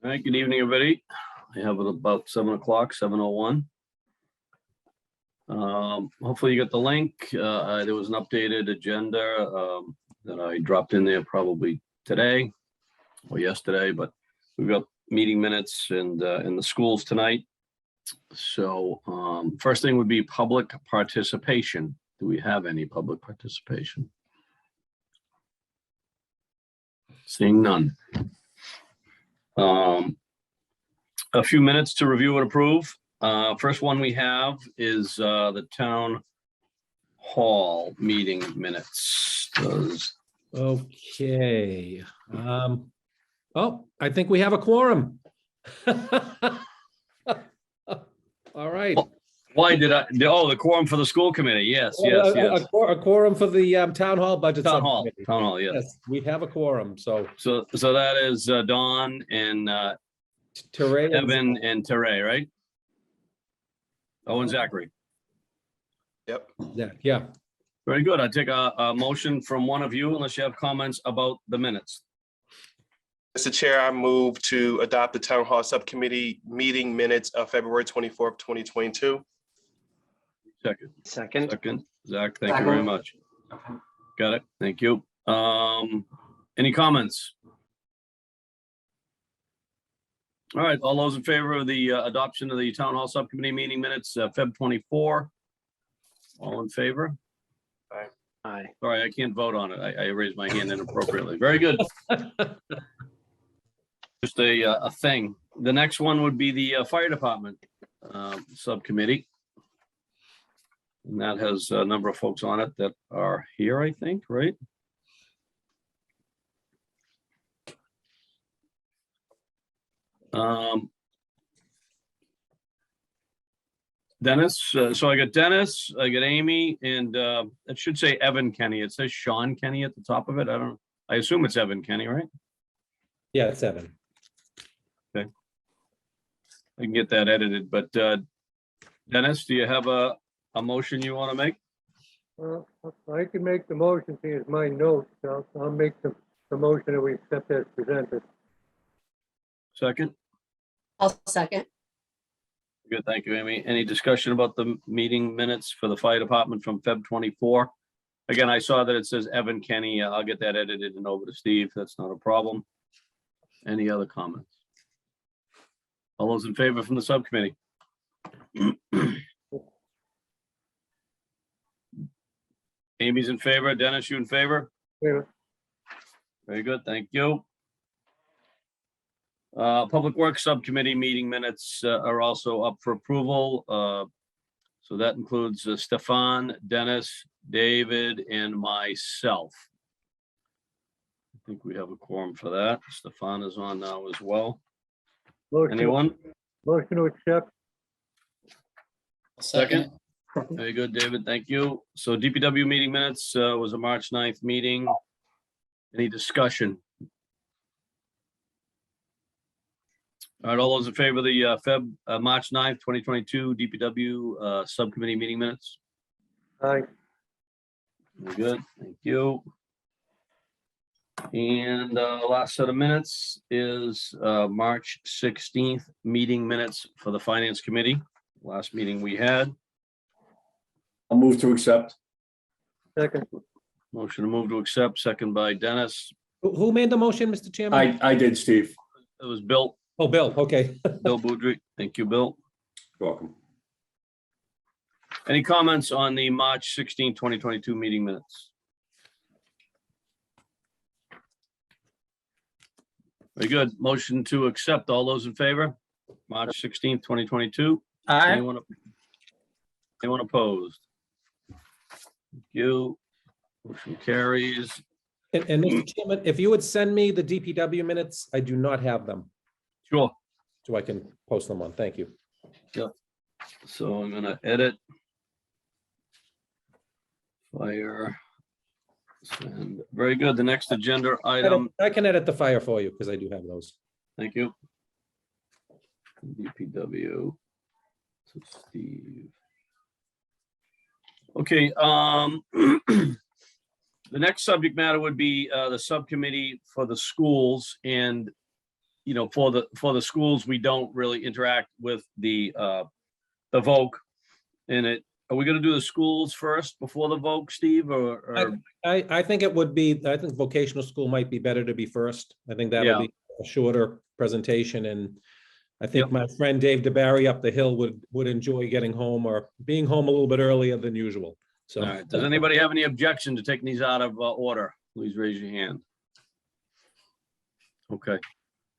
All right, good evening, everybody. I have it about 7 o'clock, 7:01. Hopefully you got the link. There was an updated agenda that I dropped in there probably today or yesterday, but we've got meeting minutes and in the schools tonight. So first thing would be public participation. Do we have any public participation? Seeing none. A few minutes to review and approve. First one we have is the town hall meeting minutes. Okay. Oh, I think we have a quorum. All right. Why did I? Oh, the quorum for the school committee. Yes. A quorum for the town hall budget. Town hall. Subcommittee. Town hall. Yes. Yes, we have a quorum. So that is Dawn and Teray Evan and Teray, right? Oh, and Zachary. Yep. Yeah. Very good. I take a motion from one of you, unless you have comments about the minutes. Mr. Chair, I move to adopt the Town Hall Subcommittee meeting minutes of February 24th, 2022. Second. Zach, thank you very much. Got it. Thank you. Any comments? All right, all those in favor of the adoption of the Town Hall Subcommittee meeting minutes, Feb 24. All in favor? Aye. Sorry, I can't vote on it. I raised my hand inappropriately. Very good. Just a thing. The next one would be the fire department subcommittee. And that has a number of folks on it that are here, I think, right? Dennis, so I got Dennis, I got Amy, and it should say Evan Kenny. It says Sean Kenny at the top of it. I assume it's Evan Kenny, right? Yeah, it's Evan. Okay. I can get that edited, but Dennis, do you have a motion you want to make? I can make the motion, see as my notes. I'll make the motion that we accept as presented. Second? I'll second. Good, thank you, Amy. Any discussion about the meeting minutes for the fire department from Feb 24? Again, I saw that it says Evan Kenny. I'll get that edited and over to Steve. That's not a problem. Any other comments? All those in favor from the subcommittee? Amy's in favor. Dennis, you in favor? Yeah. Very good, thank you. Public Works Subcommittee meeting minutes are also up for approval. So that includes Stefan, Dennis, David, and myself. I think we have a quorum for that. Stefan is on now as well. Anyone? Motion to accept. Second. Very good, David, thank you. So DPW meeting minutes was a March 9th meeting. Any discussion? All right, all those in favor of the March 9th, 2022 DPW subcommittee meeting minutes? Aye. Very good, thank you. And last set of minutes is March 16th meeting minutes for the Finance Committee. Last meeting we had. I'll move to accept. Second. Motion to move to accept, second by Dennis. Who made the motion, Mr. Chairman? I did, Steve. It was Bill. Oh, Bill. Okay. Bill Boudry. Thank you, Bill. You're welcome. Any comments on the March 16, 2022 meeting minutes? Very good. Motion to accept. All those in favor? March 16, 2022. Anyone opposed? Thank you. Motion carries. And Mr. Chairman, if you would send me the DPW minutes, I do not have them, Sure. so I can post them on. Thank you. So I'm gonna edit. Fire. And very good. The next agenda item. I can edit the fire for you because I do have those. Thank you. DPW. So Steve. Okay, the next subject matter would be the subcommittee for the schools, and for the schools, we don't really interact with the voc in it. Are we gonna do the schools first before the voc, Steve, or? I think it would be, I think vocational school might be better to be first. I think that'll Yeah. be a shorter presentation, and I think Yep. my friend Dave DeBarry up the hill would enjoy getting home or being home a little bit earlier than usual. So. All right, does anybody have any objection to taking these out of order? Please raise your hand. Okay,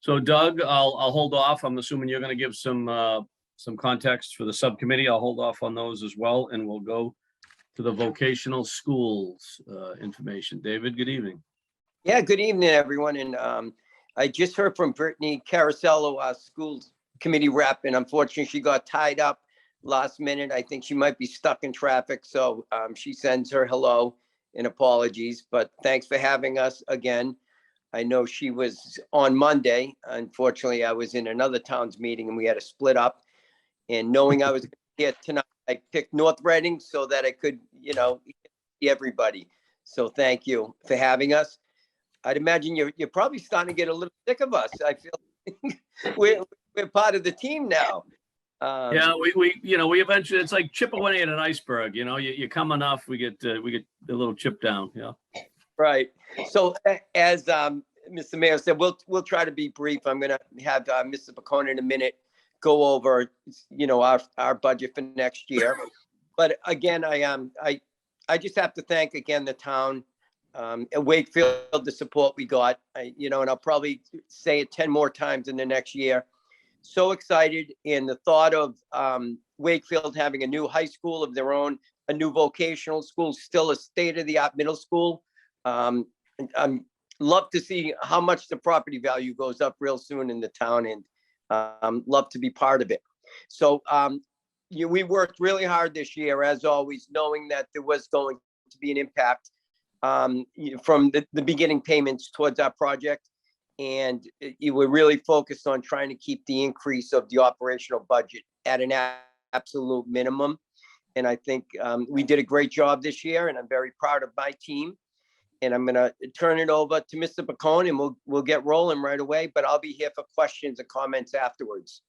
so Doug, I'll hold off. I'm assuming you're gonna give some context for the subcommittee. I'll hold off on those as well, and we'll go to the vocational schools information. David, good evening. Yeah, good evening, everyone. And I just heard from Brittany Carasello, our school committee rep, and unfortunately she got tied up last minute. I think she might be stuck in traffic. So she sends her hello and apologies, but thanks for having us again. I know she was on Monday. Unfortunately, I was in another town's meeting and we had to split up. And knowing I was here tonight, I picked North Reading so that I could, see everybody. So thank you for having us. I'd imagine you're probably starting to get a little sick of us. I feel we're part of the team now. Yeah, we eventually, it's like chip away at an iceberg, you come enough, we get a little chip down, yeah. Right. So as Mr. Mayor said, we'll try to be brief. I'm going to have Mr. Pacone in a minute go over, our budget for next year. But again, I just have to thank again the town at Wakefield, the support we got, and I'll probably say it 10 more times in the next year. So excited in the thought of Wakefield having a new high school of their own, a new vocational school, still a state-of-the-art middle school. I'm love to see how much the property value goes up real soon in the town, and love to be part of it. So we worked really hard this year, as always, knowing that there was going to be an impact from the beginning payments towards our project. And you were really focused on trying to keep the increase of the operational budget at an absolute minimum. And I think we did a great job this year, and I'm very proud of my team. And I'm going to turn it over to Mr. Pacone, and we'll get rolling right away, but I'll be here for questions and comments afterwards.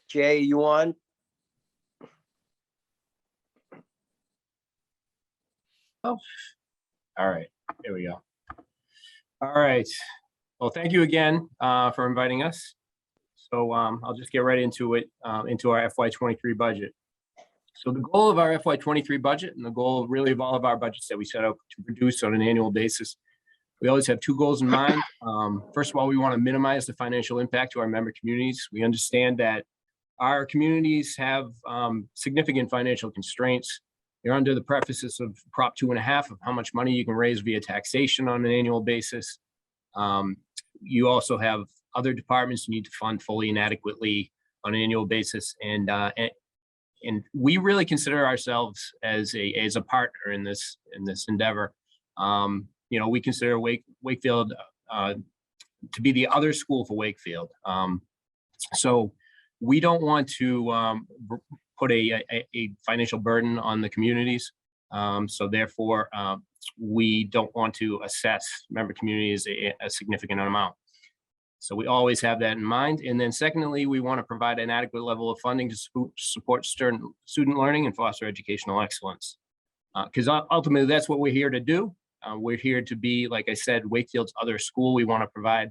Jay, you on? Oh, all right, there we go. All right, well, thank you again for inviting us. So I'll just get right into it, into our FY23 budget. So the goal of our FY23 budget, and the goal really of all of our budgets that we set out to produce on an annual basis, we always have two goals in mind. First of all, we want to minimize the financial impact to our member communities. We understand that our communities have significant financial constraints. They're under the prefaces of Prop 2.5 of how much money you can raise via taxation on an annual basis. You also have other departments you need to fund fully and adequately on an annual basis, and we really consider ourselves as a partner in this endeavor. We consider Wakefield to be the other school for Wakefield. So we don't want to put a financial burden on the communities. So therefore, we don't want to assess member communities a significant amount. So we always have that in mind. And then secondly, we want to provide an adequate level of funding to support student learning and foster educational excellence. Because ultimately, that's what we're here to do. We're here to be, like I said, Wakefield's other school. We want to provide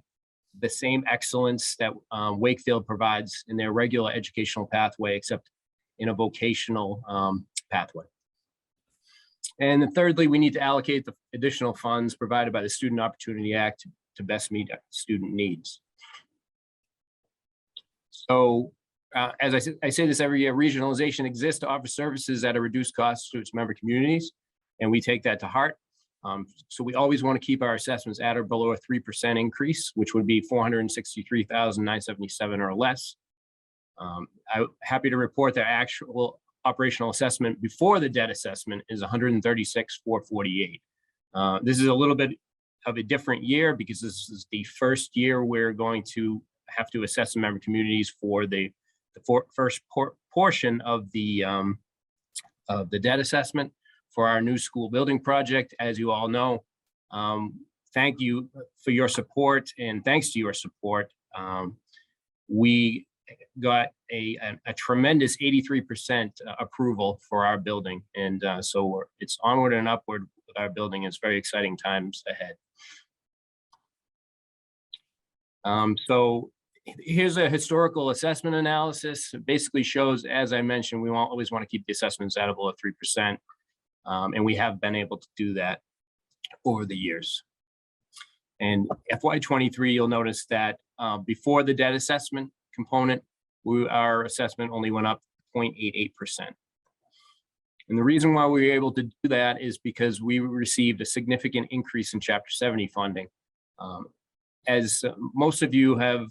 the same excellence that Wakefield provides in their regular educational pathway, except in a vocational pathway. And then thirdly, we need to allocate the additional funds provided by the Student Opportunity Act to best meet student needs. So as I say this every year, regionalization exists to offer services at a reduced cost to its member communities, and we take that to heart. So we always want to keep our assessments at or below a 3% increase, which would be $463,977 or less. I'm happy to report that actual operational assessment before the debt assessment is $136,448. This is a little bit of a different year because this is the first year we're going to have to assess the member communities for the first portion of the debt assessment for our new school building project. As you all know, thank you for your support, and thanks to your support, we got a tremendous 83% approval for our building. And so it's onward and upward with our building. It's very exciting times ahead. So here's a historical assessment analysis. It basically shows, as I mentioned, we always want to keep the assessments at below 3%. And we have been able to do that over the years. And FY23, you'll notice that before the debt assessment component, our assessment only went up 0.88%. And the reason why we were able to do that is because we received a significant increase in Chapter 70 funding. As most of you have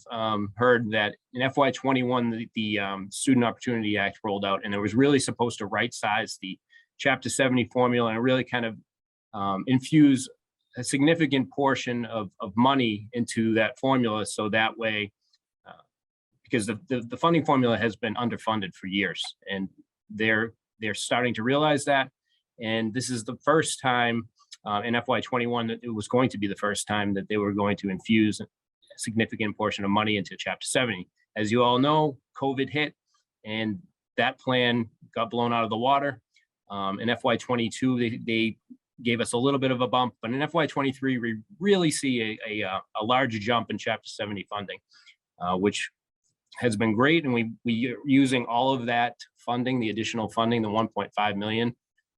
heard, that in FY21, the Student Opportunity Act rolled out, and it was really supposed to right-size the Chapter 70 formula and really kind of infuse a significant portion of money into that formula. So that way, because the funding formula has been underfunded for years, and they're starting to realize that. And this is the first time in FY21 that it was going to be the first time that they were going to infuse a significant portion of money into Chapter 70. As you all know, COVID hit, and that plan got blown out of the water. In FY22, they gave us a little bit of a bump, but in FY23, we really see a large jump in Chapter 70 funding, which has been great. And we are using all of that funding, the additional funding, the 1.5 million,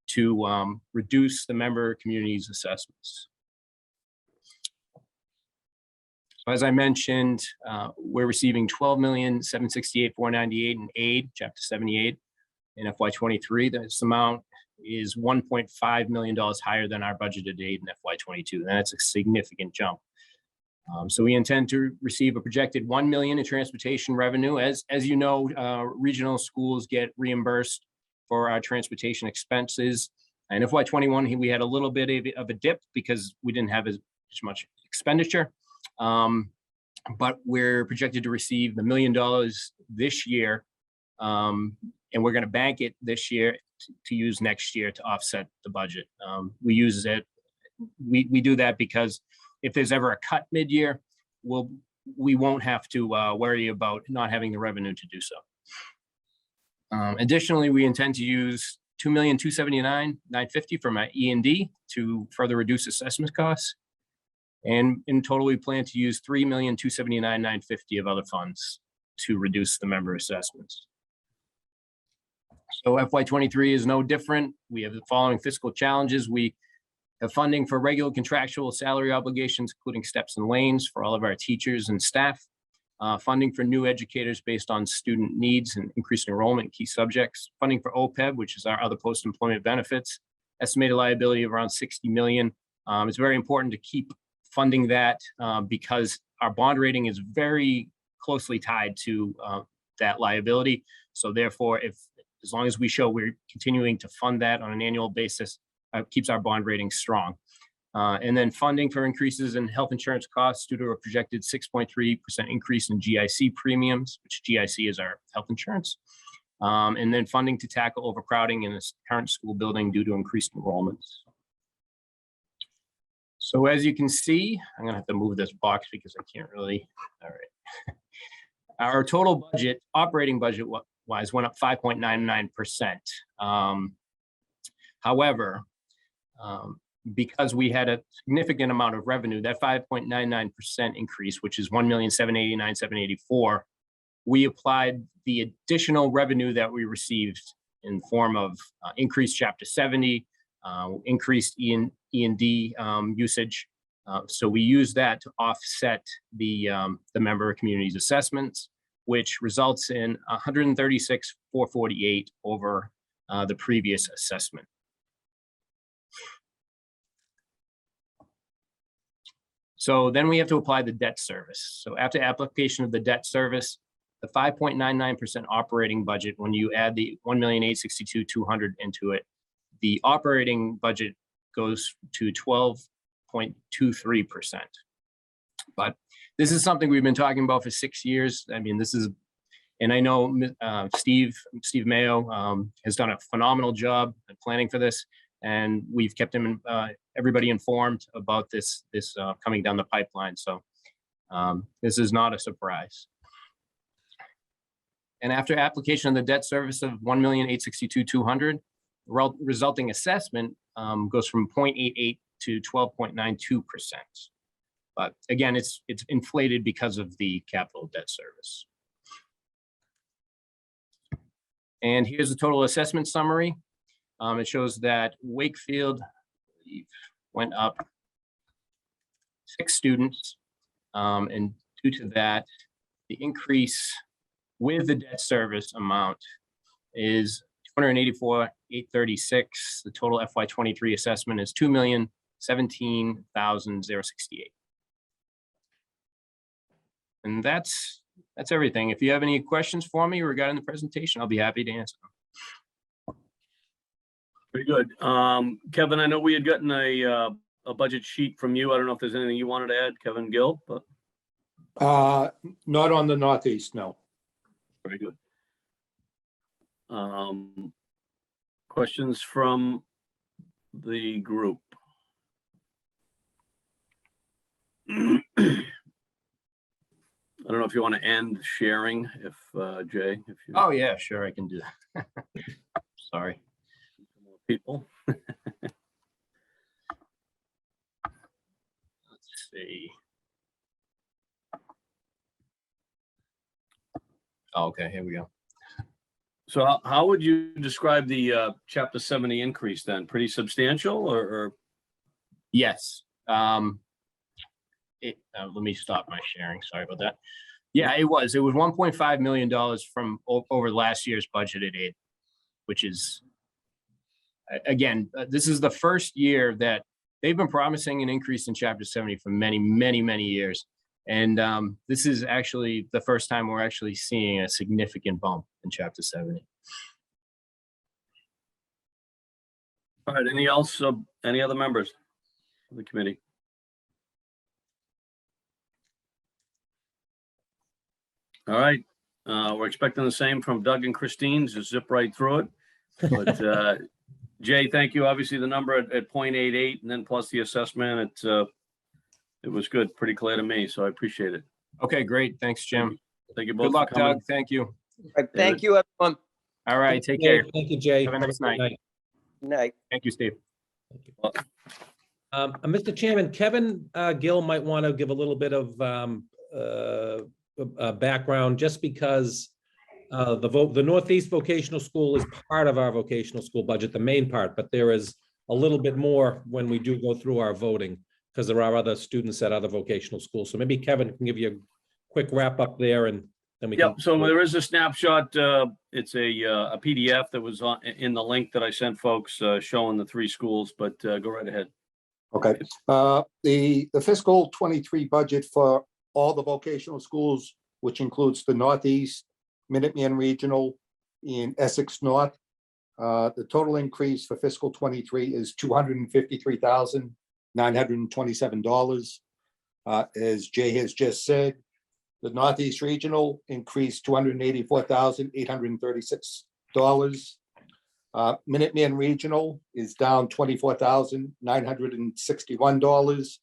to reduce the member community's assessments. So as I mentioned, we're receiving $12,768,498 in aid, Chapter 78 in FY23. This amount is $1.5 million higher than our budgeted aid in FY22, and that's a significant jump. So we intend to receive a projected $1 million in transportation revenue. As you know, regional schools get reimbursed for our transportation expenses. And FY21, we had a little bit of a dip because we didn't have as much expenditure. But we're projected to receive $1 million this year, and we're going to bank it this year to use next year to offset the budget. We use it. We do that because if there's ever a cut mid-year, we won't have to worry about not having the revenue to do so. Additionally, we intend to use $2,279,950 from our E&D to further reduce assessment costs. And in total, we plan to use $3,279,950 of other funds to reduce the member assessments. So FY23 is no different. We have the following fiscal challenges. We have funding for regular contractual salary obligations, including steps and lanes for all of our teachers and staff. Funding for new educators based on student needs and increased enrollment in key subjects. Funding for OPEB, which is our other post-employment benefits. Estimated liability of around $60 million. It's very important to keep funding that because our bond rating is very closely tied to that liability. So therefore, as long as we show we're continuing to fund that on an annual basis, keeps our bond rating strong. And then funding for increases in health insurance costs due to a projected 6.3% increase in GIC premiums, which GIC is our health insurance. And then funding to tackle overcrowding in this current school building due to increased enrollments. So as you can see, I'm gonna have to move this box because I can't really, all right. Our total budget, operating budget wise, went up 5.99%. However, because we had a significant amount of revenue, that 5.99% increase, which is $1,789,784, we applied the additional revenue that we received in the form of increased Chapter 70, increased E&D usage. So we used that to offset the member community's assessments, which results in $136,448 over the previous assessment. So then we have to apply the debt service. So after application of the debt service, the 5.99% operating budget, when you add the $1,862,200 into it, the operating budget goes to 12.23%. But this is something we've been talking about for 6 years. I mean, this is, and I know Steve Mayo has done a phenomenal job at planning for this. And we've kept everybody informed about this coming down the pipeline. So this is not a surprise. And after application of the debt service of $1,862,200, resulting assessment goes from 0.88 to 12.92%. But again, it's inflated because of the capital debt service. And here's the total assessment summary. It shows that Wakefield went up 6 students. And due to that, the increase with the debt service amount is $284,836. The total FY23 assessment is $2,017,068. And that's everything. If you have any questions for me regarding the presentation, I'll be happy to answer them. Very good. Kevin, I know we had gotten a budget sheet from you. I don't know if there's anything you wanted to add, Kevin Gill, but. Not on the Northeast, no. Very good. Questions from the group? I don't know if you want to end sharing, if Jay, if you. Oh yeah, sure, I can do that. Sorry. People. Let's see. Oh, okay, here we go. So how would you describe the Chapter 70 increase then? Pretty substantial or? Yes. Let me stop my sharing. Sorry about that. Yeah, it was $1.5 million from over last year's budgeted aid, which is, again, this is the first year that they've been promising an increase in Chapter 70 for many, many, many years. And this is actually the first time we're actually seeing a significant bump in Chapter 70. All right, any other members of the committee? All right, we're expecting the same from Doug and Christine, just zip right through it. But Jay, thank you. Obviously the number at 0.88 and then plus the assessment, it was good, pretty clear to me, so I appreciate it. Okay, great. Thanks, Jim. Thank you both. Good luck, for coming. Doug. Thank you. Thank you, everyone. All right, take care. Thank you, Jay. Have a nice night. Good night. Thank you, Steve. Mr. Chairman, Kevin Gill might want to give a little bit of background, just because the Northeast Vocational School is part of our vocational school budget, the main part, but there is a little bit more when we do go through our voting, because there are other students at other vocational schools. So maybe Kevin can give you a quick wrap up there, and then we can. Yep, so there is a snapshot. It's a PDF that was in the link that I sent folks showing the 3 schools, but go right ahead. Okay. The fiscal 23 budget for all the vocational schools, which includes the Northeast, Minuteman Regional, and Essex North. The total increase for fiscal 23 is $253,927. As Jay has just said, the Northeast Regional increased $284,836. Minuteman Regional is down $24,961.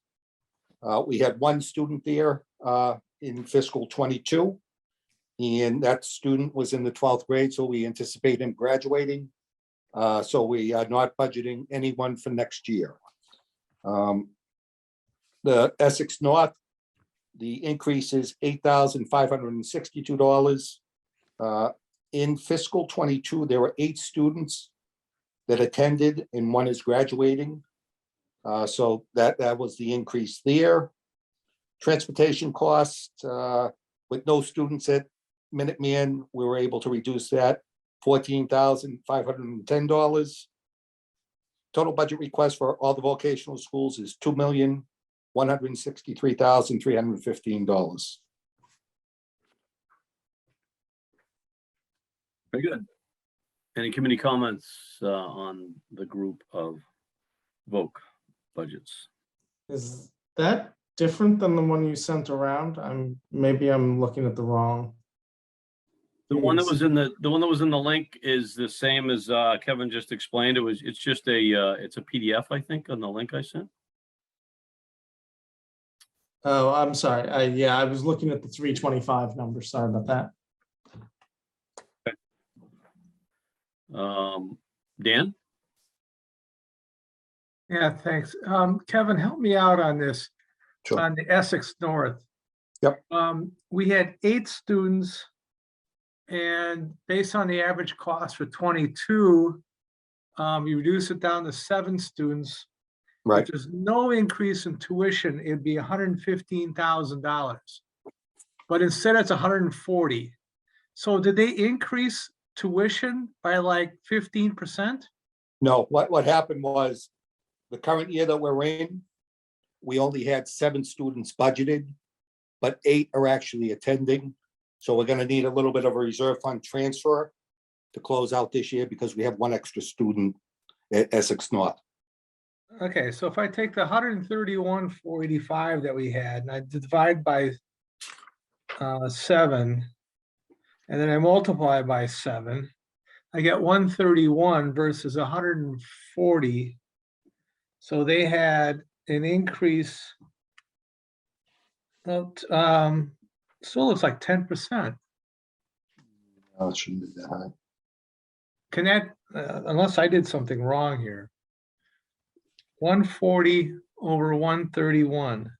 We had 1 student there in fiscal 22, and that student was in the 12th grade, so we anticipate him graduating. So we are not budgeting anyone for next year. The Essex North, the increase is $8,562. In fiscal 22, there were 8 students that attended and 1 is graduating. So that was the increase there. Transportation costs, with no students at Minuteman, we were able to reduce that $14,510. Total budget request for all the vocational schools is $2,163,315. Very good. Any committee comments on the group of VOC budgets? Is that different than the one you sent around? Maybe I'm looking at the wrong. The one that was in the link is the same as Kevin just explained. It's just it's a PDF, I think, on the link I sent. Oh, I'm sorry. Yeah, I was looking at the 325 number. Sorry about that. Dan? Yeah, thanks. Kevin, help me out on this, Sure. on the Essex North. Yep. We had 8 students, and based on the average cost for 22, you reduce it down to 7 students. Right. If there's no increase in tuition, it'd be $115,000. But instead it's 140. So did they increase tuition by like 15%? No, what happened was the current year that we're in, we only had 7 students budgeted, but 8 are actually attending. So we're gonna need a little bit of a reserve fund transfer to close out this year because we have 1 extra student at Essex North. Okay, so if I take the 131,485 that we had and I divide by 7, and then I multiply by 7, I get 131 versus 140. So they had an increase of, still looks like 10%. It shouldn't be that high. Can that, unless I did something wrong here. 140 over 131.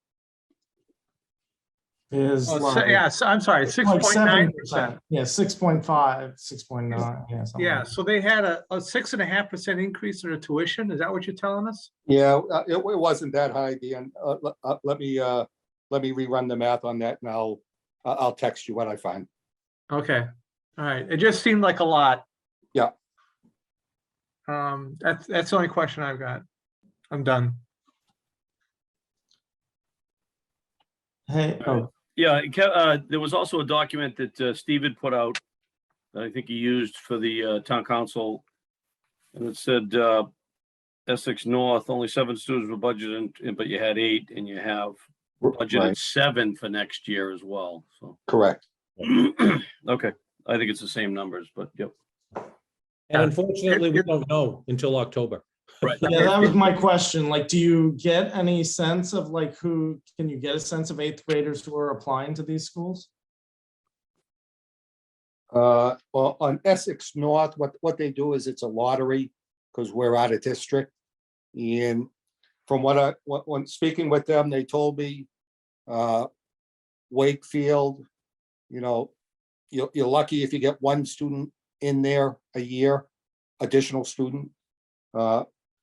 Is Oh, like yes, I'm sorry, like 6.9%. 7%. Yeah, 6.5, 6.9. Yeah, something Yeah, like so they had a 6.5% increase in their tuition. Is that what you're telling us? Yeah, it wasn't that high, Dan. Let me rerun the math on that and I'll text you what I find. Okay, all right. It just seemed like a lot. Yeah. That's the only question I've got. I'm done. Hey, oh, Yeah, there was also a document that Steve had put out that I think he used for the town council. And it said Essex North, only 7 students were budgeted, but you had 8 and you have budgeted Right, 7 for next year as well. So, correct. okay, I think it's the same numbers, but yep. And unfortunately, we don't know until October. Right. yeah, that was my question. Like, do you get any sense of like can you get a sense of 8th graders who are applying to these schools? Well, on Essex North, what they do is it's a lottery because we're out of district. And from when speaking with them, they told me Wakefield, you're lucky if you get 1 student in there a year, additional student.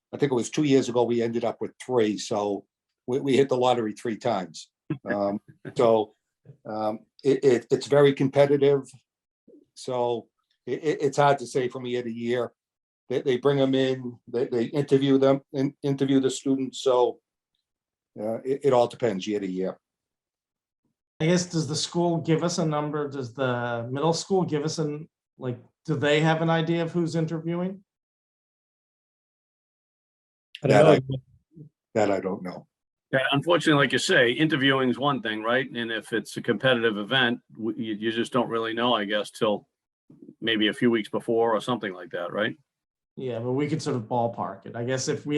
I think it was 2 years ago, we ended up with 3. So we hit the lottery 3 times. It's very competitive. So it's hard to say from year to year. They bring them in, they interview them and interview the students. So it all depends year to year. I guess, does the school give us a number? Does the middle school give us do they have an idea of who's interviewing? I don't know. That I don't know. Yeah, unfortunately, like you say, interviewing is one thing, right? And if it's a competitive event, you just don't really know, I guess, till maybe a few weeks before or something like that, right? Yeah, but we could sort of ballpark it. I guess if we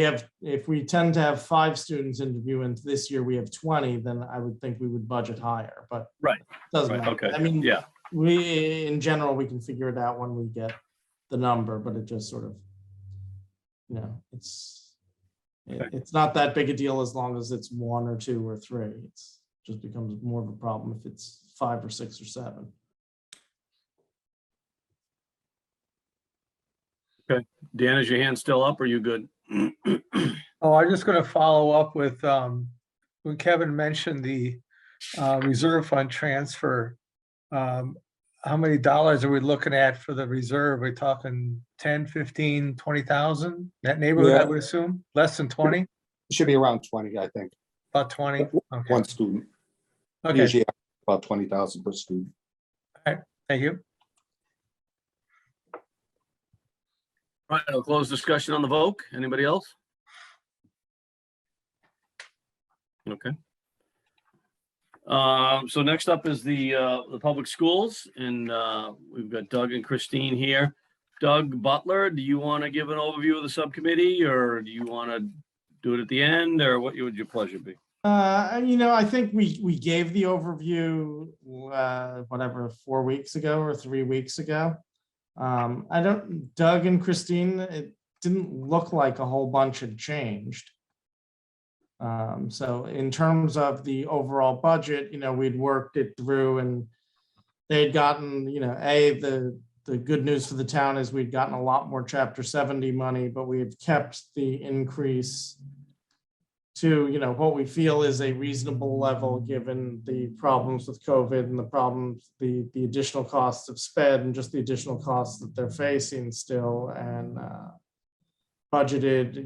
tend to have 5 students interview and this year we have 20, then I would think we would budget higher, but Right. doesn't Right, matter. okay, I mean, yeah. in general, we can figure it out when we get the number, but it just sort of, it's not that big a deal as long as it's 1 or 2 or 3. It's just becomes more of a problem if it's 5 or 6 or 7. Okay, Dan, is your hand still up or are you good? Oh, I'm just gonna follow up with, when Kevin mentioned the reserve fund transfer. How many dollars are we looking at for the reserve? We're talking 10, 15, 20,000? That neighborhood, I Yeah. would assume, less than 20, It should be around 20, I think. about 20? Okay, 1 student. okay, Usually about 20,000 per student. thank you. All right, I'll close discussion on the vote. Anybody else? Okay. So next up is the public schools, and we've got Doug and Christine here. Doug Butler, do you want to give an overview of the subcommittee, or do you want to do it at the end, or what would your pleasure be? I think we gave the overview, whatever, 4 weeks ago or 3 weeks ago. Doug and Christine, it didn't look like a whole bunch had changed. So in terms of the overall budget, we'd worked it through, and they had gotten, the good news for the town is we'd gotten a lot more Chapter 70 money, but we had kept the increase to, what we feel is a reasonable level, given the problems with COVID and the problems, the additional costs of SPED and just the additional costs that they're facing still, and budgeted,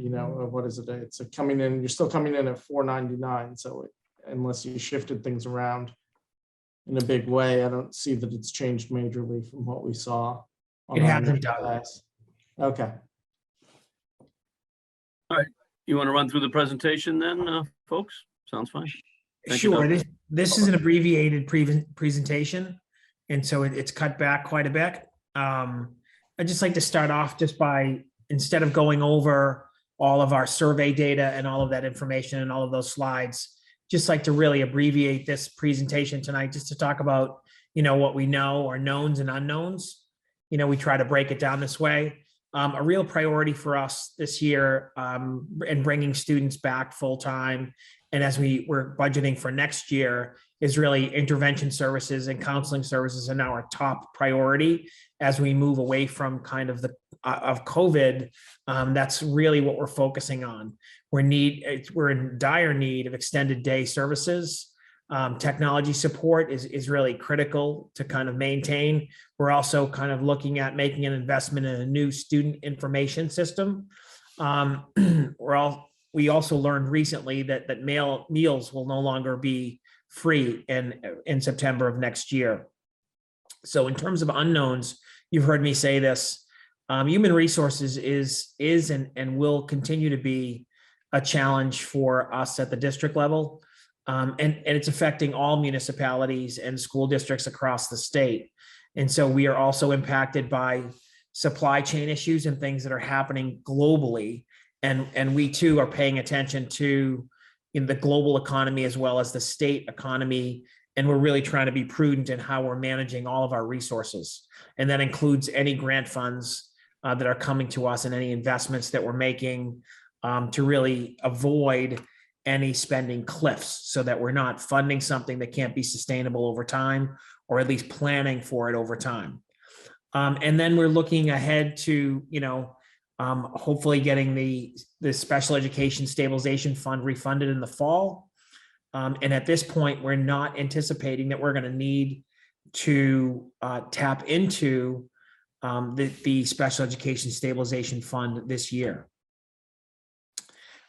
what is it? It's coming in, you're still coming in at 499. So unless you shifted things around in a big way, I don't see that it's changed majorly from what we saw. It hasn't done. Okay. You want to run through the presentation then, folks? Sounds fine. Thank you, Sure. Doug. This is an abbreviated presentation, and so it's cut back quite a bit. I'd just like to start off just by, instead of going over all of our survey data and all of that information and all of those slides, just like to really abbreviate this presentation tonight, just to talk about, what we know, our knowns and unknowns. We try to break it down this way. A real priority for us this year, in bringing students back full-time, and as we're budgeting for next year, is really intervention services and counseling services are now our top priority as we move away from kind of of COVID. That's really what we're focusing on. We're in dire need of extended day services. Technology support is really critical to kind of maintain. We're also kind of looking at making an investment in a new student information system. We also learned recently that meals will no longer be free in September of next year. So in terms of unknowns, you've heard me say this, human resources is and will continue to be a challenge for us at the district level. And it's affecting all municipalities and school districts across the state. And so we are also impacted by supply chain issues and things that are happening globally. And we too are paying attention to the global economy as well as the state economy. And we're really trying to be prudent in how we're managing all of our resources. And that includes any grant funds that are coming to us and any investments that we're making to really avoid any spending cliffs, so that we're not funding something that can't be sustainable over time, or at least planning for it over time. And then we're looking ahead to, hopefully getting the Special Education Stabilization Fund refunded in the fall. And at this point, we're not anticipating that we're going to need to tap into the Special Education Stabilization Fund this year.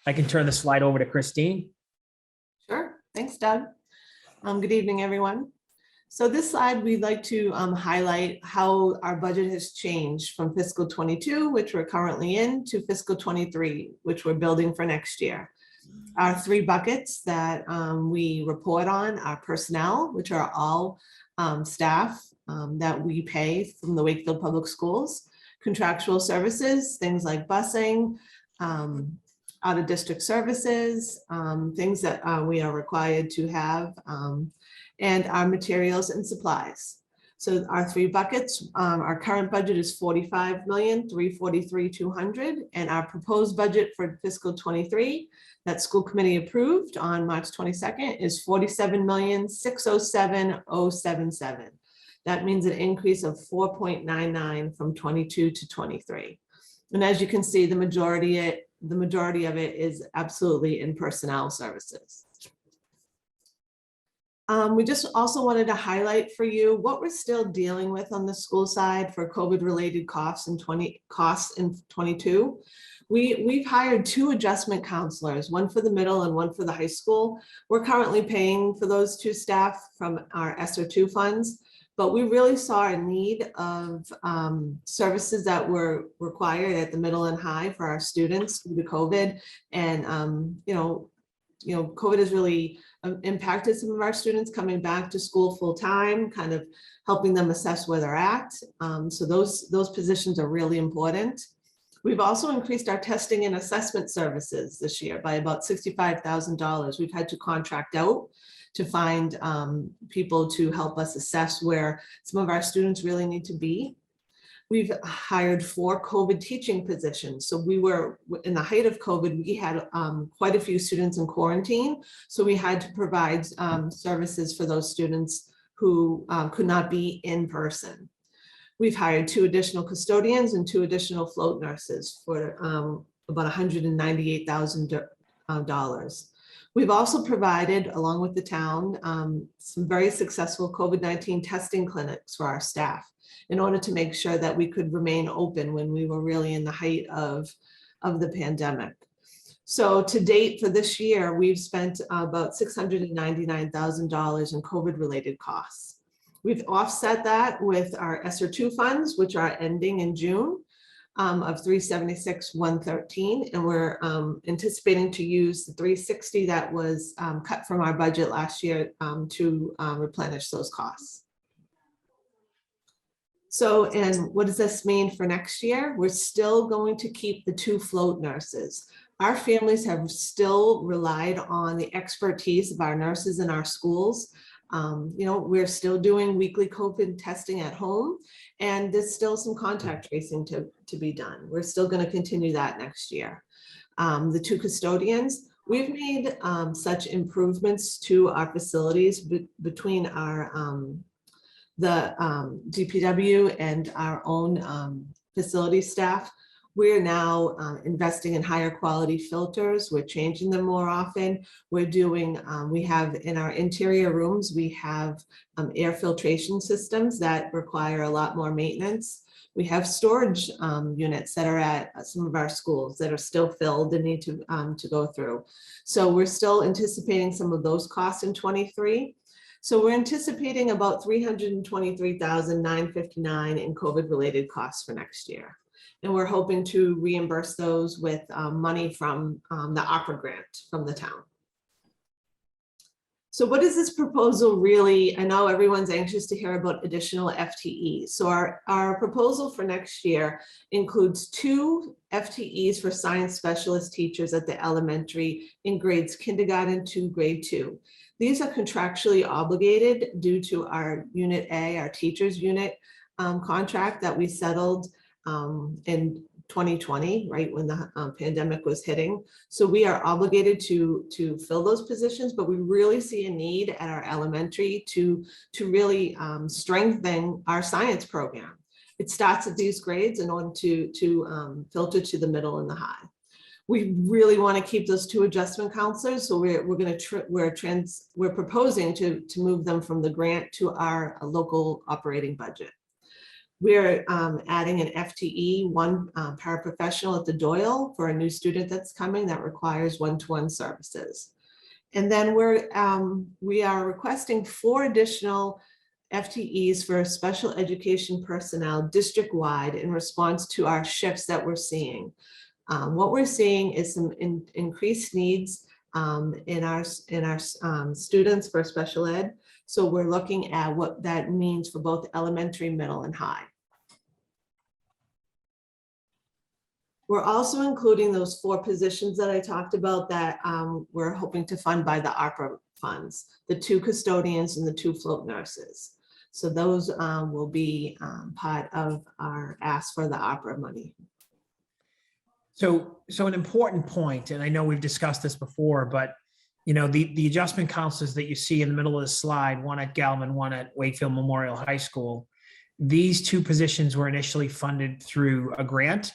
I can turn the slide over to Christine. Sure. Thanks, Doug. Good evening, everyone. So this slide, we'd like to highlight how our budget has changed from fiscal 22, which we're currently in, to fiscal 23, which we're building for next year. Our three buckets that we report on are personnel, which are all staff that we pay from the Wakefield Public Schools, contractual services, things like busing, out-of-district services, things that we are required to have, and our materials and supplies. So our three buckets, our current budget is $45,343,200, and our proposed budget for fiscal 23 that school committee approved on March 22nd is $47,607,077. That means an increase of 4.99 from 22 to 23. And as you can see, the majority of it is absolutely in personnel services. We just also wanted to highlight for you what we're still dealing with on the school side for COVID-related costs in 22. We've hired 2 adjustment counselors, one for the middle and one for the high school. We're currently paying for those 2 staff from our ESSER 2 funds, but we really saw a need of services that were required at the middle and high for our students due to COVID, and COVID has really impacted some of our students coming back to school full time, kind of helping them assess where they're at. So those positions are really important. We've also increased our testing and assessment services this year by about $65,000. We've had to contract out to find people to help us assess where some of our students really need to be. We've hired 4 COVID teaching positions. So we were, in the height of COVID, we had quite a few students in quarantine. So we had to provide services for those students who could not be in person. We've hired 2 additional custodians and 2 additional float nurses for about $198,000. We've also provided, along with the town, some very successful COVID-19 testing clinics for our staff in order to make sure that we could remain open when we were really in the height of the pandemic. So to date for this year, we've spent about $699,000 in COVID-related costs. We've offset that with our ESSER II funds, which are ending in June of $376,113, and we're anticipating to use the $360 that was cut from our budget last year to replenish those costs. So, and what does this mean for next year? We're still going to keep the 2 float nurses. Our families have still relied on the expertise of our nurses in our schools. We're still doing weekly COVID testing at home, and there's still some contact tracing to be done. We're still going to continue that next year. The 2 custodians, we've made such improvements to our facilities between our the DPW and our own facility staff. We're now investing in higher quality filters. We're changing them more often. We're doing, we have in our interior rooms, we have air filtration systems that require a lot more maintenance. We have storage units that are at some of our schools that are still filled and need to go through. So we're still anticipating some of those costs in '23. So we're anticipating about $323,959 in COVID-related costs for next year. And we're hoping to reimburse those with money from the opera grant from the town. So what is this proposal really? I know everyone's anxious to hear about additional FTEs. So our proposal for next year includes 2 FTEs for science specialist teachers at the elementary in grades kindergarten to grade 2. These are contractually obligated due to our Unit A, our teachers unit contract that we settled in 2020, right when the pandemic was hitting. So we are obligated to fill those positions, but we really see a need at our elementary to really strengthen our science program. It starts at these grades in order to filter to the middle and the high. We really want to keep those 2 adjustment counselors, so we're proposing to move them from the grant to our local operating budget. We're adding an FTE, 1 paraprofessional at the Doyle for a new student that's coming that requires one-to-one services. And then we are requesting 4 additional FTEs for special education personnel district-wide in response to our shifts that we're seeing. What we're seeing is some increased needs in our students for special ed. So we're looking at what that means for both elementary, middle, and high. We're also including those 4 positions that I talked about that we're hoping to fund by the opera funds, the 2 custodians and the 2 float nurses. So those will be part of our ask for the opera money. So an important point, and I know we've discussed this before, but the adjustment counselors that you see in the middle of the slide, 1 at Galvin, 1 at Wakefield Memorial High School, these 2 positions were initially funded through a grant,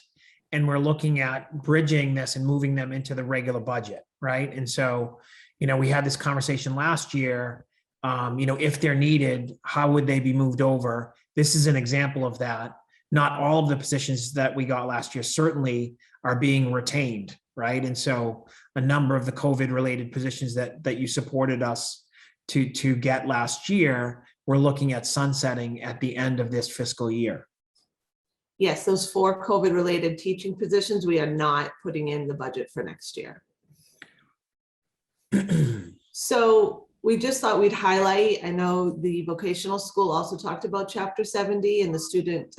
and we're looking at bridging this and moving them into the regular budget, right? And so, we had this conversation last year, if they're needed, how would they be moved over? This is an example of that. Not all of the positions that we got last year certainly are being retained, right? And so a number of the COVID-related positions that you supported us to get last year, we're looking at sunsetting at the end of this fiscal year. Yes, those 4 COVID-related teaching positions, we are not putting in the budget for next year. So we just thought we'd highlight, I know the vocational school also talked about Chapter 70 and the Student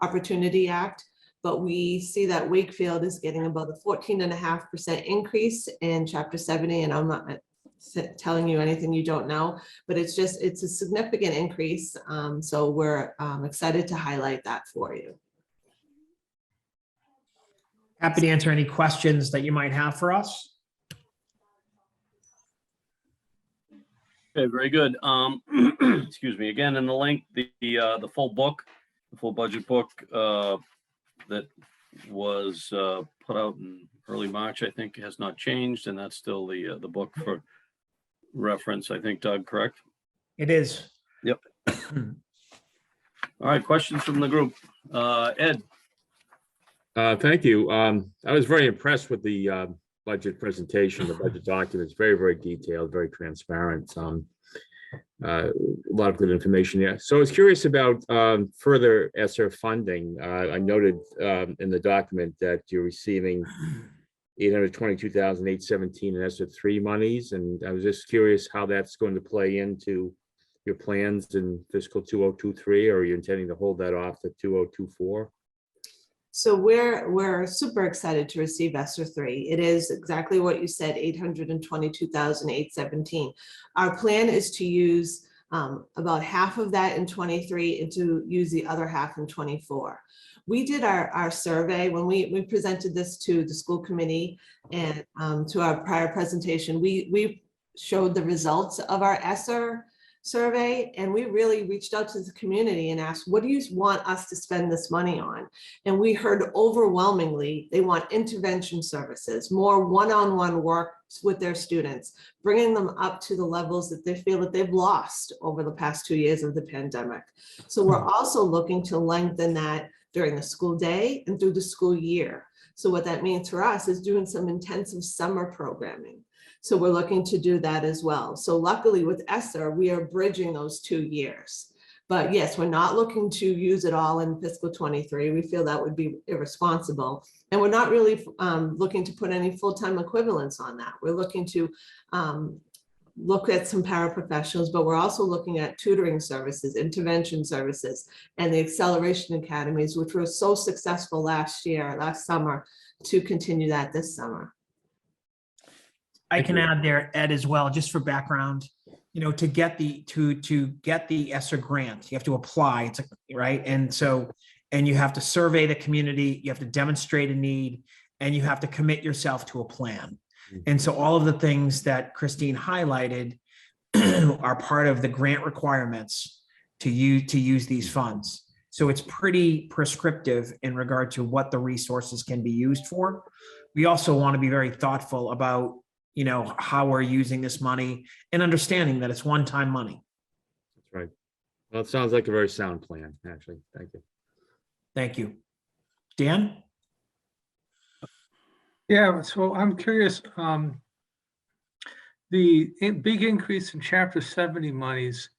Opportunity Act, but we see that Wakefield is getting about a 14.5% increase in Chapter 70, and I'm not telling you anything you don't know, but it's a significant increase. So we're excited to highlight that for you. Happy to answer any questions that you might have for us. Okay, very good. Excuse me, again, in the link, the full book, the full budget book that was put out in early March, I think has not changed, and that's still the book for reference, I think, Doug, correct? It is. Yep. All right, questions from the group. Ed? Thank you. I was very impressed with the budget presentation, the budget documents, very, very detailed, very transparent. A lot of good information there. So I was curious about further ESSER funding. I noted in the document that you're receiving $822,817 in ESSER 3 monies, and I was just curious how that's going to play into your plans in fiscal 2023, or are you intending to hold that off to 2024? So we're super excited to receive ESSER 3. It is exactly what you said, $822,817. Our plan is to use about half of that in 23 and to use the other half in 24. We did our survey when we presented this to the school committee and to our prior presentation. We showed the results of our ESSER survey, and we really reached out to the community and asked, what do you want us to spend this money on? And we heard overwhelmingly they want intervention services, more one-on-one work with their students, bringing them up to the levels that they feel that they've lost over the past 2 years of the pandemic. So we're also looking to lengthen that during the school day and through the school year. So what that means for us is doing some intensive summer programming. So we're looking to do that as well. So luckily with ESSER, we are bridging those 2 years. But yes, we're not looking to use it all in fiscal 23. We feel that would be irresponsible. And we're not really looking to put any full-time equivalents on that. We're looking to look at some paraprofessionals, but we're also looking at tutoring services, intervention services, and the acceleration academies, which were so successful last summer, to continue that this summer. I can add there, Ed, as well, just for background, to get the ESSER grant, you have to apply, right? And you have to survey the community, you have to demonstrate a need, and you have to commit yourself to a plan. And so all of the things that Christine highlighted are part of the grant requirements to use these funds. So it's pretty prescriptive in regard to what the resources can be used for. We also want to be very thoughtful about how we're using this money and understanding that it's one-time money. That's right. Well, it sounds like a very sound plan, actually. Thank you. Thank you. Dan? Yeah, so I'm curious, the big increase in Chapter 70 monies,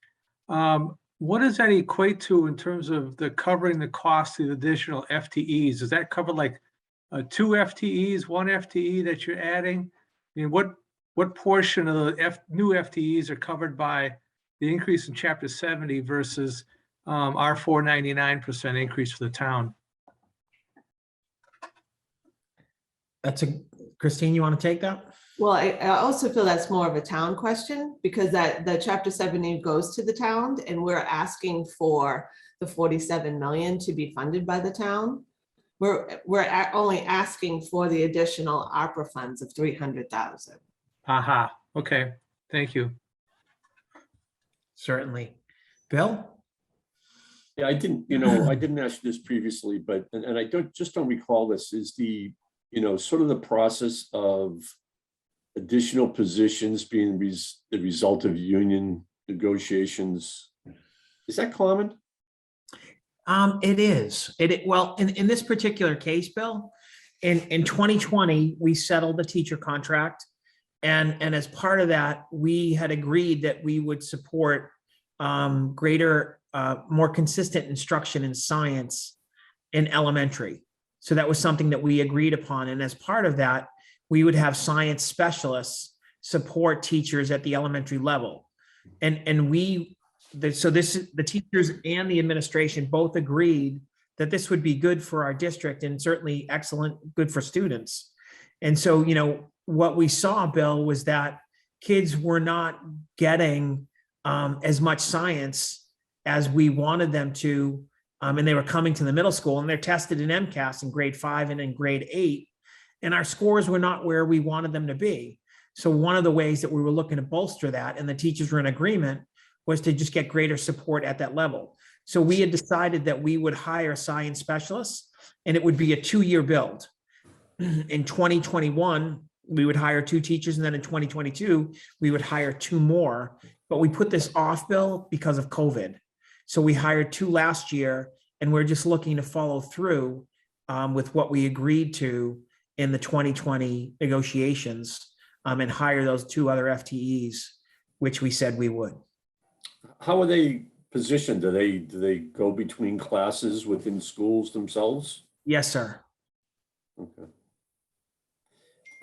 what does that equate to in terms of covering the cost of the additional FTEs? Does that cover like 2 FTEs, 1 FTE that you're adding? I mean, what portion of the new FTEs are covered by the increase in Chapter 70 versus our 499% increase for the town? Christine, you want to take that? Well, I also feel that's more of a town question, because the Chapter 70 goes to the town, and we're asking for the 47 million to be funded by the town. We're only asking for the additional ARPA funds of 300,000. Aha, okay, thank you. Certainly. Bill? Yeah, I didn't ask this previously, but, and I don't recall this, is the, sort of the process of additional positions being the result of union negotiations. Is that common? It is. Well, in this particular case, Bill, in 2020, we settled the teacher contract. And as part of that, we had agreed that we would support greater, more consistent instruction in science in elementary. So that was something that we agreed upon. And as part of that, we would have science specialists support teachers at the elementary level. And the teachers and the administration both agreed that this would be good for our district and certainly good for students. And so, what we saw, Bill, was that kids were not getting as much science as we wanted them to. And they were coming to the middle school and they're tested in MCAS in grade 5 and in grade 8. And our scores were not where we wanted them to be. So one of the ways that we were looking to bolster that, and the teachers were in agreement, was to just get greater support at that level. So we had decided that we would hire science specialists, and it would be a 2-year build. In 2021, we would hire 2 teachers, and then in 2022, we would hire 2 more. But we put this off, Bill, because of COVID. So we hired 2 last year, and we're just looking to follow through with what we agreed to in the 2020 negotiations, and hire those 2 other FTEs, which we said we would. How are they positioned? Do they go between classes within schools themselves? Yes, sir. Okay.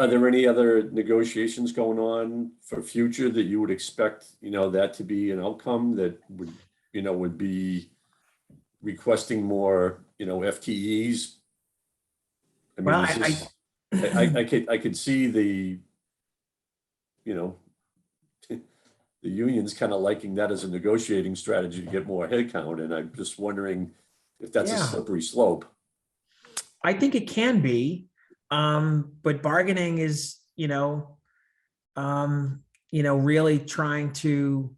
Are there any other negotiations going on for future that you would expect, that to be an outcome that would be requesting more, FTEs? I mean, Well, I could see the union's kind of liking that as a negotiating strategy to get more headcount, and I'm just wondering if that's a slippery slope. I think it can be, but bargaining is, really trying to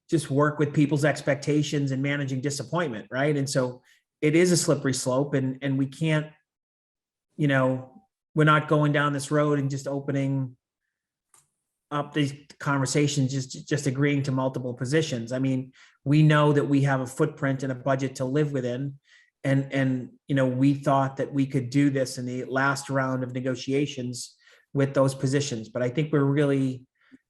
just work with people's expectations and managing disappointment, right? And so it is a slippery slope, and we can't, we're not going down this road and just opening up these conversations, just agreeing to multiple positions. I mean, we know that we have a footprint and a budget to live within. And we thought that we could do this in the last round of negotiations with those positions. But I think we're really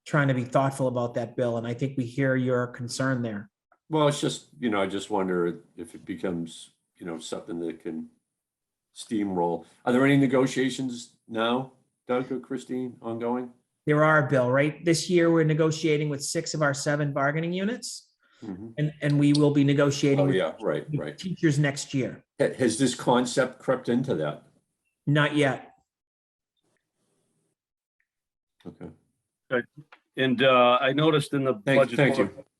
trying to be thoughtful about that, Bill. And I think we hear your concern there. Well, it's just, I just wonder if it becomes, something that can steamroll. Are there any negotiations now, Doug or Christine, ongoing? There are, Bill, right? This year, we're negotiating with 6 of our 7 bargaining units. Mm-hmm. And we will be negotiating with teachers next year. Has this concept crept into that? Not yet. Okay. And I noticed in the budget.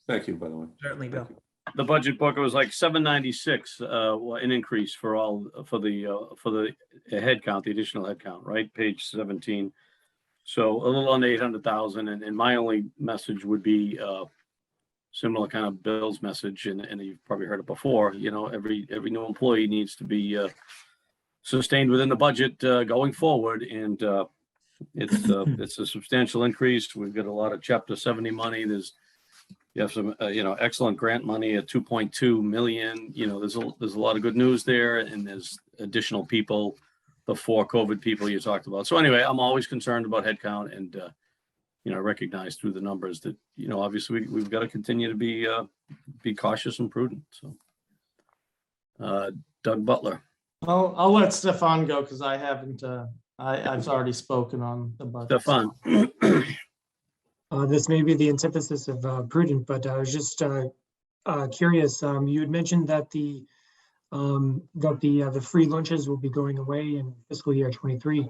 Thank you, by the way. Certainly, Bill. The budget book, it was like 796, an increase for the head count, the additional head count, right? Page 17. So a little under 800,000. And my only message would be similar kind of Bill's message, and you've probably heard it before. Every new employee needs to be sustained within the budget going forward, and it's a substantial increase. We've got a lot of Chapter 70 money. You have some excellent grant money at 2.2 million. There's a lot of good news there, and there's additional people, the 4 COVID people you talked about. So anyway, I'm always concerned about headcount, and recognize through the numbers that obviously we've got to continue to be cautious and prudent. So Doug Butler. I'll let Stefan go because I haven't I've already spoken on the budget. Stefan. This may be the antithesis of prudent, but I was just curious. You had mentioned that the free lunches will be going away in fiscal year 23.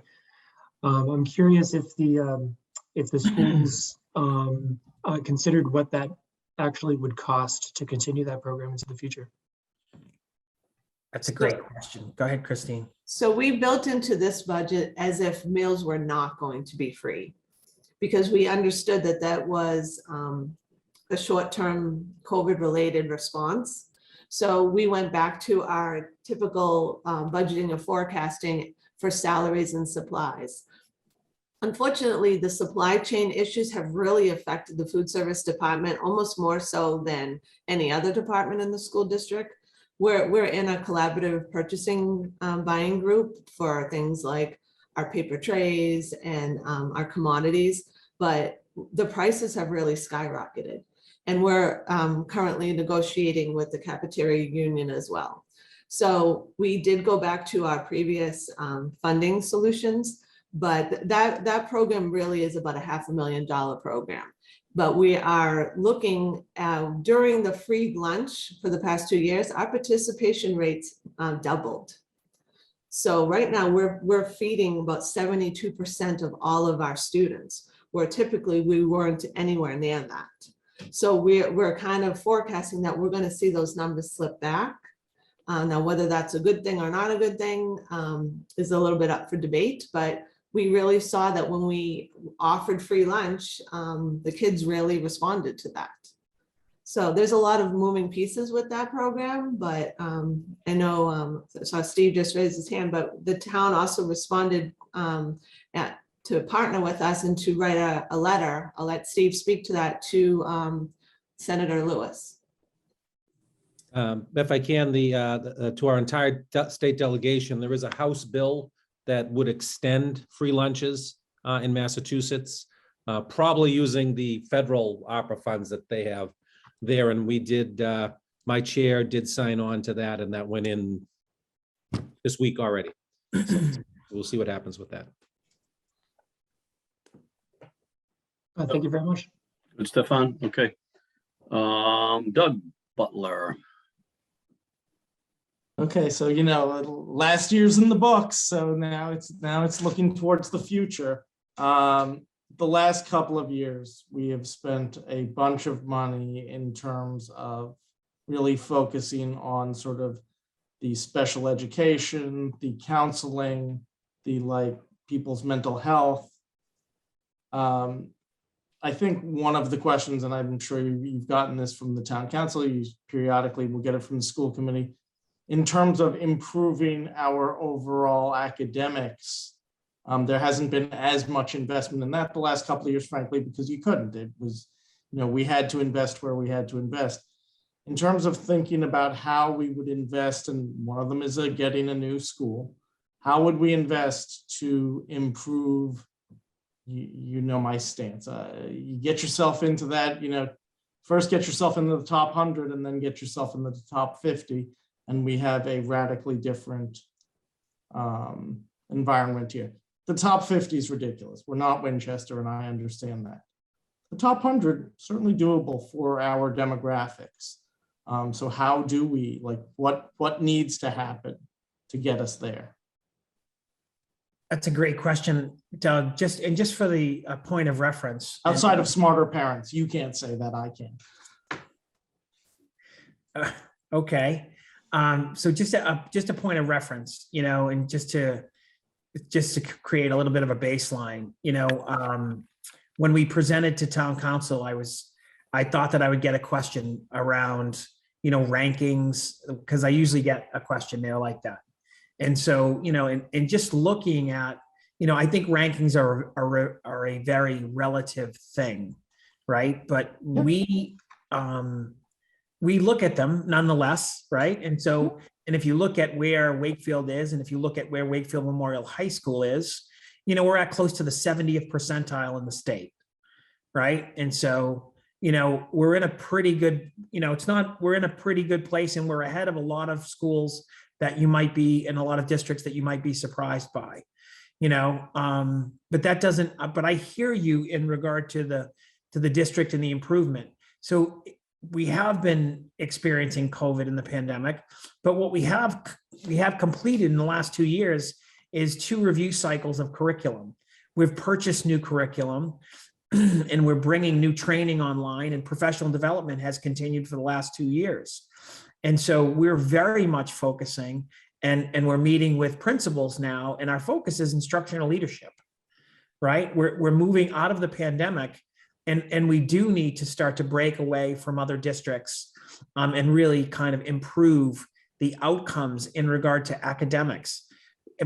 I'm curious if the schools considered what that actually would cost to continue that program into the future. That's a great question. Go ahead, Christine. So we built into this budget as if meals were not going to be free, because we understood that that was a short-term COVID-related response. So we went back to our typical budgeting and forecasting for salaries and supplies. Unfortunately, the supply chain issues have really affected the food service department, almost more so than any other department in the school district. We're in a collaborative purchasing buying group for things like our paper trays and our commodities, but the prices have really skyrocketed. And we're currently negotiating with the cafeteria union as well. So we did go back to our previous funding solutions, But that program really is about a $500,000 program. But we are looking during the free lunch for the past 2 years, our participation rates doubled. So right now we're feeding about 72% of all of our students, where typically we weren't anywhere near that. So we're kind of forecasting that we're going to see those numbers slip back. Now, whether that's a good thing or not a good thing is a little bit up for debate, but we really saw that when we offered free lunch, the kids really responded to that. So there's a lot of moving pieces with that program, but I know, so Steve just raised his hand, but the town also responded to partner with us and to write a letter. I'll let Steve speak to that, to Senator Lewis. If I can, to our entire state delegation, there is a House bill that would extend free lunches in Massachusetts, probably using the federal ARPA funds that they have there. And we did, my chair did sign on to that, and that went in this week already. So we'll see what happens with that. Thank you very much. Good, Stefan. Okay. Doug Butler. Okay, so last year's in the books, so now it's looking towards the future. The last couple of years, we have spent a bunch of money in terms of really focusing on sort of the special education, the counseling, the people's mental health. I think one of the questions, and I'm sure you've gotten this from the town council, you periodically will get it from the school committee, in terms of improving our overall academics. There hasn't been as much investment in that the last couple of years, frankly, because you couldn't. It was, we had to invest where we had to invest. In terms of thinking about how we would invest, and one of them is getting a new school, how would we invest to improve, my stance. You get yourself into that, first get yourself into the top 100 and then get yourself into the top 50. And we have a radically different environment here. The top 50 is ridiculous. We're not Winchester, and I understand that. The top 100, certainly doable for our demographics. So how do we, what needs to happen to get us there? That's a great question, Doug. Just for the point of reference. Outside of smarter parents, you can't say that, I can. Okay. So just a point of reference, and just to create a little bit of a baseline, when we presented to town council, I thought that I would get a question around, rankings, because I usually get a question there like that. And so, and just looking at, I think rankings are a very relative thing, right? But we look at them nonetheless, right? And so, and if you look at where Wakefield is, and if you look at where Wakefield Memorial High School is, we're at close to the 70th percentile in the state, right? And so, we're in a pretty good, we're in a pretty good place, and we're ahead of a lot of schools that you might be, in a lot of districts that you might be surprised by, but that doesn't, but I hear you in regard to the district and the improvement. So we have been experiencing COVID in the pandemic, but what we have completed in the last 2 years is 2 review cycles of curriculum. We've purchased new curriculum and we're bringing new training online, and professional development has continued for the last 2 years. And so we're very much focusing, and we're meeting with principals now, and our focus is instructional leadership, right? We're moving out of the pandemic, and we do need to start to break away from other districts and really kind of improve the outcomes in regard to academics.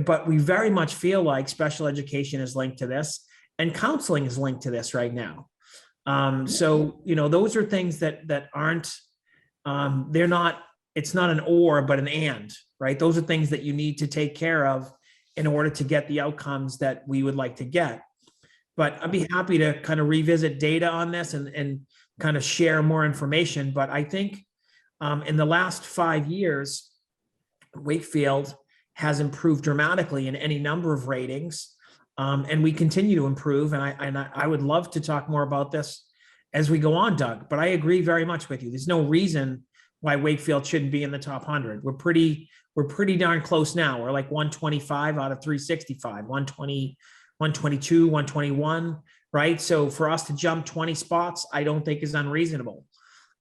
But we very much feel like special education is linked to this, and counseling is linked to this right now. So, those are things that aren't, they're not, it's not an or, but an and, right? Those are things that you need to take care of in order to get the outcomes that we would like to get. But I'd be happy to kind of revisit data on this and kind of share more information. But I think in the last 5 years, Wakefield has improved dramatically in any number of ratings. And we continue to improve. And I would love to talk more about this as we go on, Doug, but I agree very much with you. There's no reason why Wakefield shouldn't be in the top 100. We're pretty darn close now. We're like 125 out of 365, 120, 122, 121, right? So for us to jump 20 spots, I don't think is unreasonable.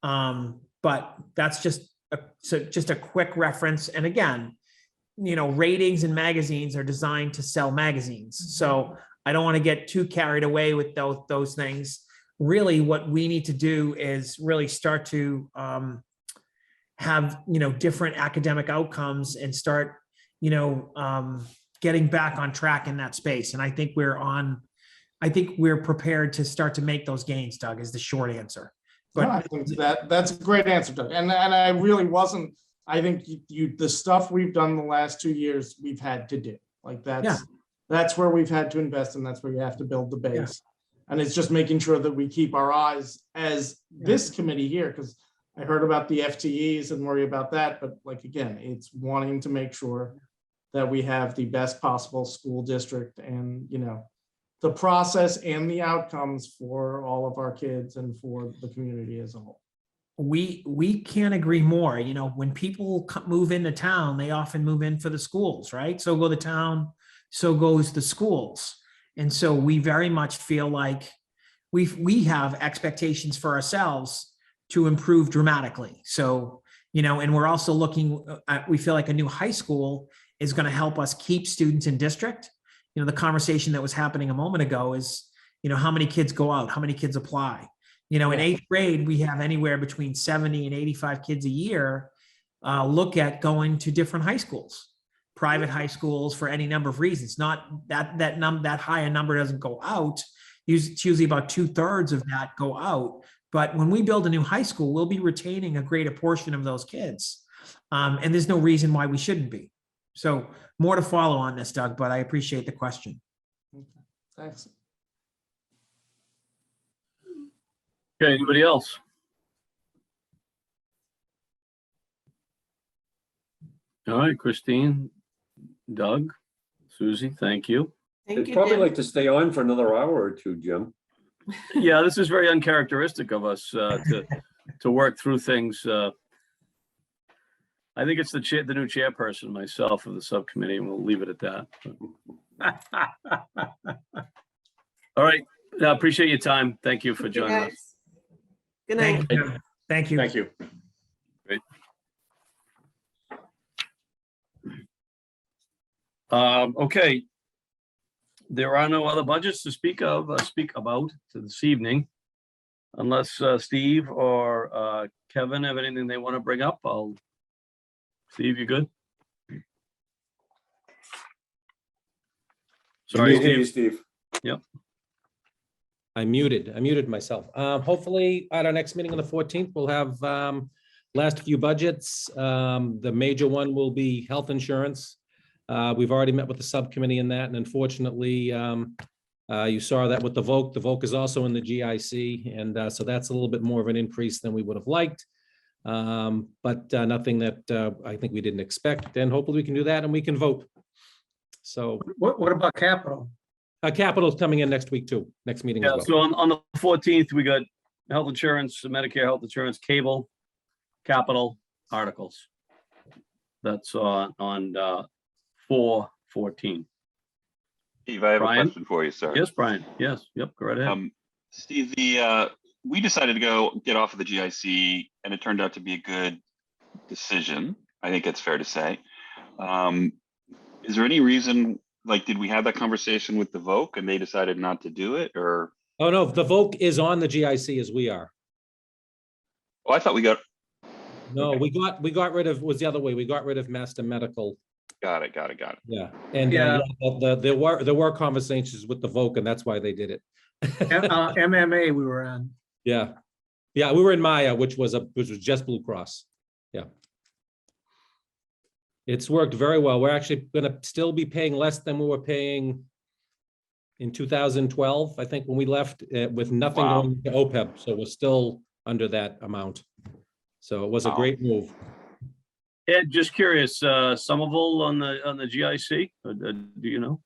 But that's just a quick reference. And again, ratings and magazines are designed to sell magazines. So I don't want to get too carried away with those things. Really, what we need to do is really start to have, different academic outcomes and start, getting back on track in that space. And I think we're prepared to start to make those gains, Doug, is the short answer. No, I think that's a great answer, Doug. And I really wasn't, I think the stuff we've done the last 2 years, we've had to do. Like that's where we've had to invest, and that's where you have to build the base. Yeah. And it's just making sure that we keep our eyes as this committee here, because I heard about the FTEs and worry about that. But like, again, it's wanting to make sure that we have the best possible school district and, the process and the outcomes for all of our kids and for the community as a whole. We can't agree more. When people move into town, they often move in for the schools, right? So go the town, so goes the schools. And so we very much feel like we have expectations for ourselves to improve dramatically. So, and we're also looking at, we feel like a new high school is going to help us keep students in district. The conversation that was happening a moment ago is, how many kids go out, how many kids apply. In 8th grade, we have anywhere between 70 and 85 kids a year look at going to different high schools, private high schools, for any number of reasons. Not that high a number doesn't go out. It's usually about 2/3 of that go out. But when we build a new high school, we'll be retaining a greater portion of those kids. And there's no reason why we shouldn't be. So more to follow on this, Doug, but I appreciate the question. Thanks. Okay, anybody else? All right, Christine, Doug, Susie, thank you. Thank I'd you, probably Jim. like to stay on for another hour or two, Jim. Yeah, this is very uncharacteristic of us to work through things. I think it's the new chairperson, myself, of the subcommittee, and we'll leave it at that. All right, I appreciate your time. Thank you for Thank you, joining us. guys. Good night. Thank you. Thank you. Great. Okay. There are no other budgets to speak about this evening. Unless Steve or Kevin have anything they want to bring up. Steve, you good? Sorry, Steve. Yep. I muted myself. Hopefully at our next meeting on the 14th, we'll have last few budgets. The major one will be health insurance. We've already met with the subcommittee in that, and unfortunately, you saw that with the VOC. The VOC is also in the GIC, and so that's a little bit more of an increase than we would have liked. But nothing that I think we didn't expect, and hopefully we can do that and we can vote. So What about capital? capital's coming in next week too, next meeting as Yeah, well. so on the 14th, we got health insurance, Medicare health insurance, cable, capital, articles. That's on 4/14. Steve, I have Brian? a question for you, sir. Yes, Brian. Yes. Yep. Go right ahead. Steve, we decided to go get off of the GIC, and it turned out to be a good decision. I think it's fair to say. Is there any reason, like, did we have that conversation with the VOC and they decided not to do it, or? Oh, no, the VOC is on the GIC as we are. Oh, I thought we got. No, we got rid of, was the other way. We got rid of Master Medical. Got it. Yeah, and there were conversations with the VOC, and that's why they did it. MMA we were on. Yeah, we were in Maya, which was just Blue Cross. Yeah, it's worked very well. We're actually going to still be paying less than we were paying in 2012, I think, when we left, with nothing going to OPEB. So we're still under that amount. So it was a great move. Ed, just curious, Somerville on the GIC, do you know?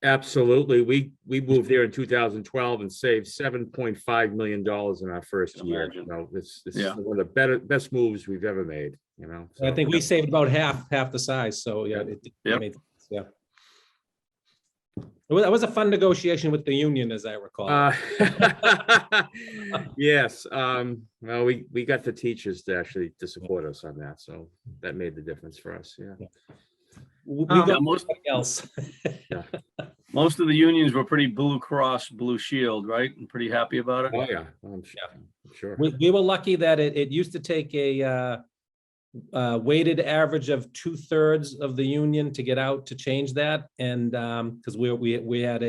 Absolutely. We moved there in 2012 and saved $7.5 million in our first Can year. imagine. No, this is Yeah. one of the best moves we've ever made, you know? I so. think we saved about half the size, so yeah. it Yep. made sense, yeah. That was a fun negotiation with the union, as I recall. Yes, well, we got the teachers to support us on that, so that made the difference for us, yeah. We Um, got most- somebody else. Most of the unions were pretty Blue Cross, Blue Shield, right? And pretty happy about it. Oh, yeah, I'm sure. We were lucky that it used to take a weighted average of 2/3 of the union to get out to change that. And because we had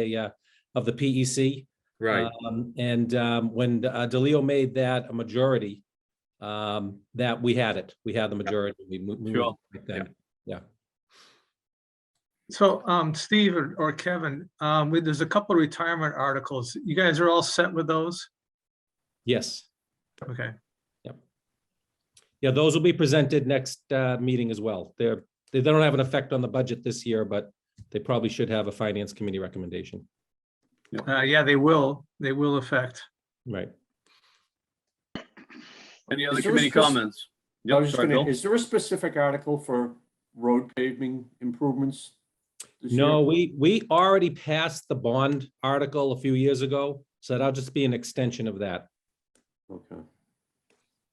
of the PEC. Right, When DeLeo made that a majority, that we had the majority. We moved Sure. right then. Yeah. So, Steve or Kevin, there's a couple of retirement articles. You guys are all set with those? Yes. Okay. Yeah, those will be presented next meeting as well. They don't have an effect on the budget this year, but they probably should have a finance committee recommendation. Yeah, they will affect. Right. Any other Is there a committee comments? I was just Sorry, gonna, Bill. is there a specific article for road paving improvements? this No, year? we already passed the bond article a few years ago, so that'll just be an extension of that. Okay.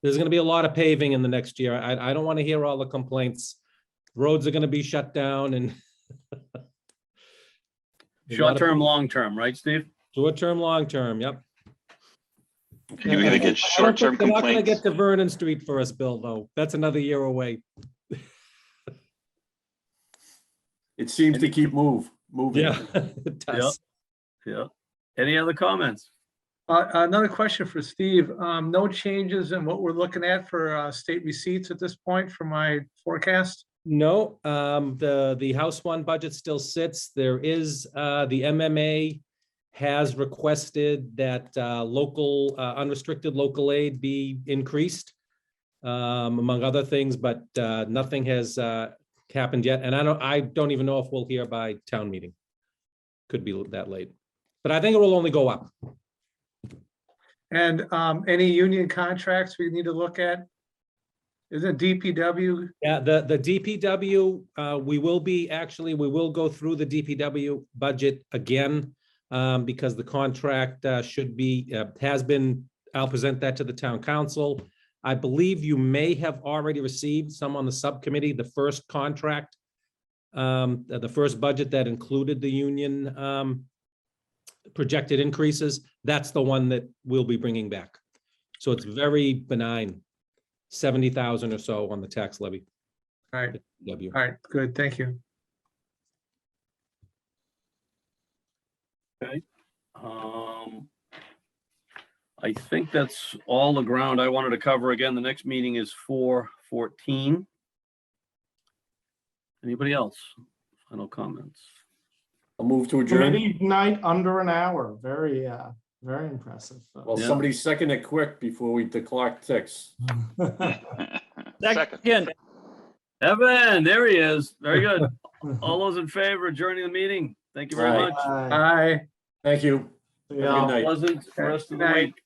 There's gonna be a lot of paving in the next year. I don't want to hear all the complaints. Roads are gonna be shut down and Short term, long term, right, Steve? short term, long term, yep. You're gonna get I don't think short-term they're not gonna complaints. get to Vernon Street for us, Bill, though. That's another year away. It seems to keep moving. Yeah, it does. Yeah. Any other comments? Another question for Steve. No changes in what we're looking at for state receipts at this point for my forecast? No, the House One budget still sits. There is, the MMA has requested that local, unrestricted local aid be increased, among other things, but nothing has happened yet. And I don't even know if we'll hear by town meeting. Could be that late, but I think it will only go up. And any union contracts we need to look at? Isn't DPW? Yeah, the DPW, we will go through the DPW budget again, because the contract should be, has been, I'll present that to the town council. I believe you may have already received some on the subcommittee, the first contract, the first budget that included the union projected increases. That's the one that we'll be bringing back. So it's very benign. 70,000 or so on the tax levy. All right, W. all right, good, thank you. Okay. I think that's all the ground I wanted to cover. Again, the next meeting is 4/14. Anybody else? Final comments? I'll move to adjourn. Committee night under an hour. Very impressive. Well, Yeah. somebody second it quick before the clock ticks. Second. Evan, there he is. Very good. All those in favor of adjourning the meeting? Thank you very Aye. much. Bye. Bye. Thank you. Yeah. Good night. Pleasant rest of the Good night. week.